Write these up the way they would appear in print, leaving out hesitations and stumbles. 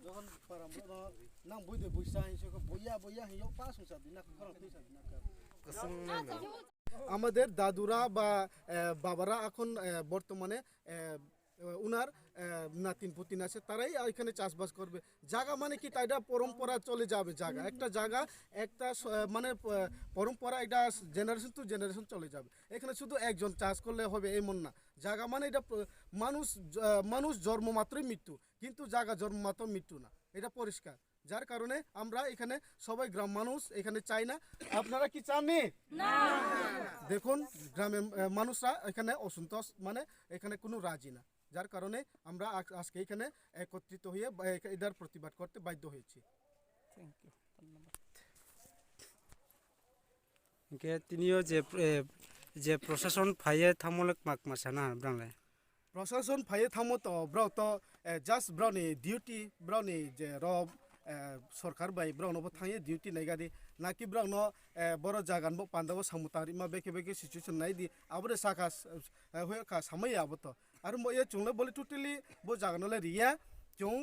Johan para mo nang buide buisa hiso ko boya hiyo pasung sa dinak korang tuisa dinak আমাদের দাদুরা বা বাবারা এখন বর্তমানে উনার নাতিন পুতিন আছে তারাই এখানে চাষবাস করবে জায়গা মানে কি এটা পরম্পরা চলে যাবে জায়গা একটা জায়গা একটা মানে পরম্পরা এটা জেনারেশন টু জেনারেশন চলে যাবে এখানে শুধু একজন চাষ করলে হবে এমন না জায়গা মানে এটা মানুষ জন্ম মাত্রই মৃত্যু কিন্তু জায়গা জন্ম মাত্র মৃত্যু না এটা পরিষ্কার যার কারণে আমরা এখানে সবাই গ্রাম মানুষ এখানে চাই না আপনারা কি চাননি না দেখুন গ্রামের মানুষরা এখানে অসন্তোষ মানে এখানে কোনো রাজি না যার কারণে আমরা আজকে এখানে একত্রিত হয়ে এটার প্রতিবাদ করতে বাধ্য হয়েছি থ্যাংক ইউ ধন্যবাদ তিনিও যে প্রশাসন ফাইয়ে থামলক মাক মাসানা ব্রাংলে প্রশাসন ফাইয়ে থামো তো ব্রাও তো জাস্ট ব্রাউনি ডিউটি ব্রাউনি যে রব সরকার বাই ব্রাউনবো থাঙে ডিউটি নাইগাদি নাকি ব্রাউনো বড় জাগানবো পান্দাবো সামুতারি মা বেকে বেকে সিচুয়েশন নাইদি আবরে সাকা হয়ে কা সামাই আবতো আর মো এ চুংলে বলে টোটালি বো জাগানলে রিয়া চুং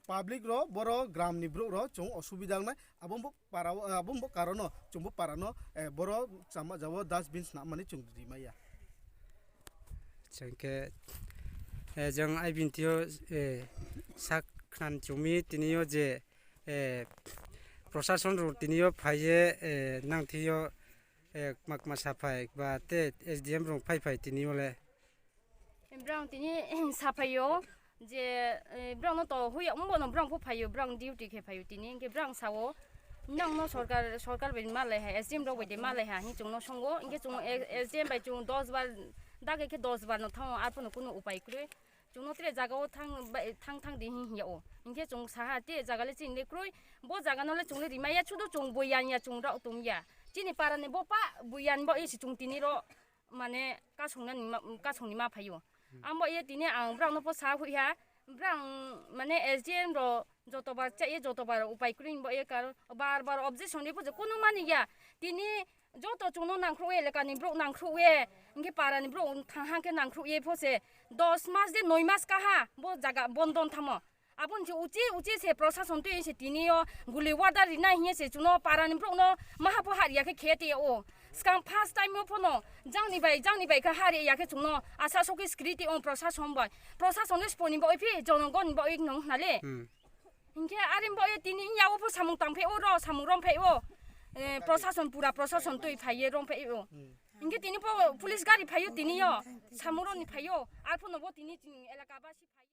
পাবলিক র বড় গ্রাম নিব্রু র চুং অসুবিধা নাই আবম্বো পারাও আবম্বো কারণ চুংবো পারানো বড় চামা যাবো ডাস্টবিনস না মানে চুং রিমাইয়া চাংকে जों आइबिनथियो साखनान चुमी तिनियो जे प्रशासन रो तिनियो फाइये नांथियो माकमा साफाय बा ते एसडीएम रो फाइ तिनियो ले ब्राउन तिनि साफायो जे ब्राउन तो हुय उमबो ब्राउन फो फायो ब्राउन डिउटी के फायो तिनि के ब्राउन सावो नंग नो सरकार बे माले है एसडीएम रो बे माले है हि जों नो संगो इंगे जों एसडीएम बाय जों 10 बार दागे के 10 बार न थाव आरपनो कुनो उपाय करे जों नत्रे जागाव थां दि हियाओ इंगे जों साहाते जागाले चिंले क्रुय बो जागानले जों रिमाया छुदो जों बोयानिया जों रा उतुमिया चिनि पाराने बोपा बोयान बो एसि जों तिनि रो माने कासंनि मा फायो आंबो ए तिनि आं ब्राउन पो सा हुया ब्राउन माने एसडीएम रो जतबार चाइए जतबार उपाय क्रुइन बो ए कार बार ऑब्जेक्शन नि पुजे कोनो मानिया तिनि जतो चुनो नांख्रो एलेकानि ब्रो नांख्रो ए इंगे पारानि ब्रो थाहा के नांख्रो ए फोसे 10 मास दे 9 मास काहा बो जागा बंदन थामो आबुन जे उची से प्रशासन तो एसे तिनियो गुली वार्डर रिना हिए से चुनो पारानि ब्रो नो माहापो हारिया के खेते ओ स्काम फार्स्ट टाइम फोनो जांनि बाय का हारि याके चुनो आसा सके सिक्युरिटी अन प्रशासन बाय प्रशासन स्पनि बो इफि जनगन बो इक नंग नाले इंगे आरिम बो ए तिनि याव फो सामुं तांफे ओ रो सामुं रंफे ओ प्रशासन पूरा प्रशासन तो फाइये रंफे ओ इंगे तिनि पुलिस गाड़ी फायो तिनियो सामुरनि फायो आरफोनो बो तिनि एलाका बासि